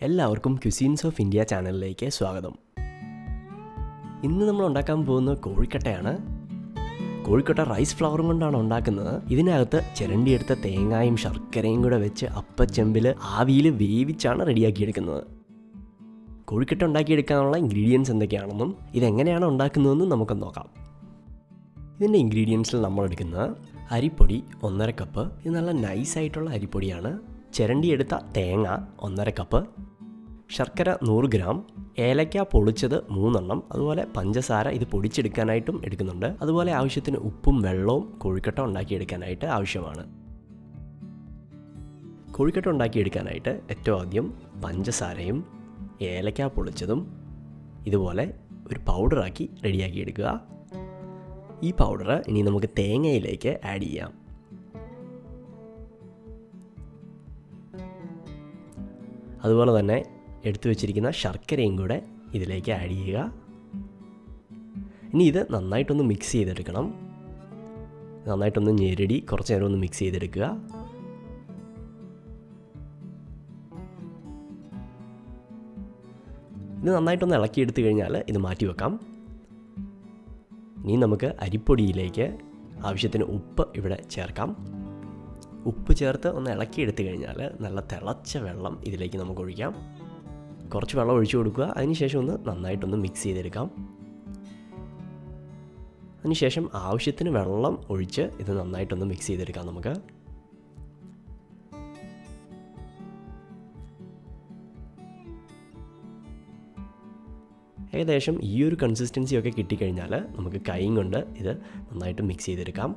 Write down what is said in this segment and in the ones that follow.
എല്ലാവർക്കും cuisines of India ചാനലിലേക്ക് സ്വാഗതം. ഇന്ന് നമ്മൾ ഉണ്ടാക്കാൻ പോകുന്നത് കോഴിക്കട്ടയാണ്. കോഴിക്കട്ട റൈസ് ഫ്ലവറും കൊണ്ടാണ് ഉണ്ടാക്കുന്നത്. ഇതിനകത്ത് ചിരണ്ടിയെടുത്ത തേങ്ങയും ശർക്കരയും കൂടെ വെച്ച് അപ്പച്ചെമ്പിൽ ആവിയിൽ വേവിച്ചാണ് റെഡിയാക്കിയെടുക്കുന്നത്. കോഴിക്കട്ട ഉണ്ടാക്കിയെടുക്കാനുള്ള ഇൻഗ്രീഡിയൻസ് എന്തൊക്കെയാണെന്നും ഇതെങ്ങനെയാണ് ഉണ്ടാക്കുന്നതെന്നും നമുക്ക് നോക്കാം. ഇതിൻ്റെ ഇൻഗ്രീഡിയൻസിൽ നമ്മൾ എടുക്കുന്നത് അരിപ്പൊടി 1.5 കപ്പ്. ഇത് നല്ല നൈസായിട്ടുള്ള അരിപ്പൊടിയാണ്. ചിരണ്ടിയെടുത്ത തേങ്ങ 1.5 കപ്പ്, ശർക്കര 100 ഗ്രാം, ഏലക്ക പൊളിച്ചത് 3 എണ്ണം, അതുപോലെ പഞ്ചസാര ഇത് പൊടിച്ചെടുക്കാനായിട്ടും എടുക്കുന്നുണ്ട്. അതുപോലെ ആവശ്യത്തിന് ഉപ്പും വെള്ളവും കോഴിക്കട്ട ഉണ്ടാക്കിയെടുക്കാനായിട്ട് ആവശ്യമാണ്. കോഴിക്കട്ട ഉണ്ടാക്കിയെടുക്കാനായിട്ട് ഏറ്റവും ആദ്യം പഞ്ചസാരയും ഏലക്ക പൊളിച്ചതും ഇതുപോലെ ഒരു പൗഡറാക്കി റെഡിയാക്കി എടുക്കുക. ഈ പൗഡർ ഇനി നമുക്ക് തേങ്ങയിലേക്ക് ആഡ് ചെയ്യാം. അതുപോലെ തന്നെ എടുത്തു വെച്ചിരിക്കുന്ന ശർക്കരയും കൂടെ ഇതിലേക്ക് ആഡ് ചെയ്യുക. ഇനി ഇത് നന്നായിട്ടൊന്ന് മിക്സ് ചെയ്തെടുക്കണം. നന്നായിട്ടൊന്ന് ഞെരടി കുറച്ച് നേരം ഒന്ന് മിക്സ് ചെയ്തെടുക്കുക. ഇത് നന്നായിട്ടൊന്ന് ഇളക്കിയെടുത്തു കഴിഞ്ഞാൽ ഇത് മാറ്റി വെക്കാം. ഇനി നമുക്ക് അരിപ്പൊടിയിലേക്ക് ആവശ്യത്തിന് ഉപ്പ് ഇവിടെ ചേർക്കാം. ഉപ്പ് ചേർത്ത് ഒന്ന് ഇളക്കിയെടുത്തു കഴിഞ്ഞാൽ നല്ല തിളച്ച വെള്ളം ഇതിലേക്ക് നമുക്ക് ഒഴിക്കാം. കുറച്ച് വെള്ളം ഒഴിച്ചു കൊടുക്കുക. അതിനുശേഷം ഒന്ന് നന്നായിട്ടൊന്ന് മിക്സ് ചെയ്തെടുക്കാം. അതിനുശേഷം ആവശ്യത്തിന് വെള്ളം ഒഴിച്ച് ഇത് നന്നായിട്ടൊന്ന് മിക്സ് ചെയ്തെടുക്കാം. നമുക്ക് ഏകദേശം ഈ ഒരു കൺസിസ്റ്റൻസിയൊക്കെ കിട്ടിക്കഴിഞ്ഞാൽ നമുക്ക് കൈയും കൊണ്ട് ഇത് നന്നായിട്ട് മിക്സ് ചെയ്തെടുക്കാം.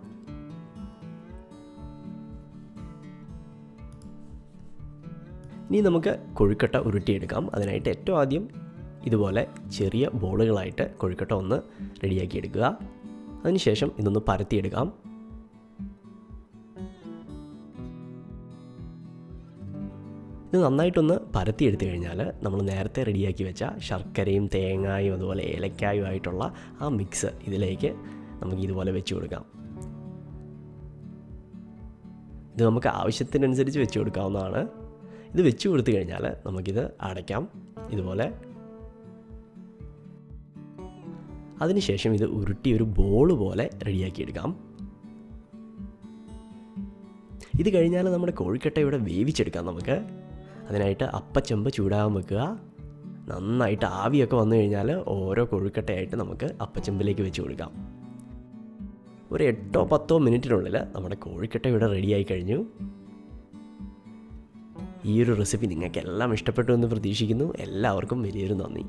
ഇനി നമുക്ക് കൊഴുക്കട്ട ഉരുട്ടിയെടുക്കാം. അതിനായിട്ട് ഏറ്റവും ആദ്യം ഇതുപോലെ ചെറിയ ബോളുകളായിട്ട് കൊഴുക്കട്ട ഒന്ന് റെഡിയാക്കി എടുക്കുക. അതിനുശേഷം ഇതൊന്ന് പരത്തിയെടുക്കാം. ഇത് നന്നായിട്ടൊന്ന് പരത്തിയെടുത്തു കഴിഞ്ഞാൽ നമ്മൾ നേരത്തെ റെഡിയാക്കി വെച്ച ശർക്കരയും തേങ്ങയും അതുപോലെ ഏലക്കായും ആയിട്ടുള്ള ആ മിക്സ് ഇതിലേക്ക് നമുക്ക് ഇതുപോലെ വെച്ച് കൊടുക്കാം. ഇത് നമുക്ക് ആവശ്യത്തിനനുസരിച്ച് വെച്ച് കൊടുക്കാവുന്നതാണ്. ഇത് വെച്ച് കൊടുത്തു കഴിഞ്ഞാൽ നമുക്കിത് അടയ്ക്കാം ഇതുപോലെ. അതിനുശേഷം ഇത് ഉരുട്ടി ഒരു ബോൾ പോലെ റെഡിയാക്കിയെടുക്കാം. ഇത് കഴിഞ്ഞാൽ നമ്മുടെ കോഴിക്കട്ട ഇവിടെ വേവിച്ചെടുക്കാം നമുക്ക്. അതിനായിട്ട് അപ്പച്ചെമ്പ് ചൂടാകാൻ വെക്കുക. നന്നായിട്ട് ആവിയൊക്കെ വന്നു കഴിഞ്ഞാൽ ഓരോ കോഴിക്കട്ടയായിട്ട് നമുക്ക് അപ്പച്ചെമ്പിലേക്ക് വെച്ച് കൊടുക്കാം. ഒരു 8-10 മിനിറ്റിനുള്ളിൽ നമ്മുടെ കോഴിക്കട്ട ഇവിടെ റെഡിയായി കഴിഞ്ഞു. ഈ ഒരു റെസിപ്പി നിങ്ങൾക്ക് എല്ലാം ഇഷ്ടപ്പെട്ടു എന്ന് പ്രതീക്ഷിക്കുന്നു. എല്ലാവർക്കും വലിയൊരു നന്ദി.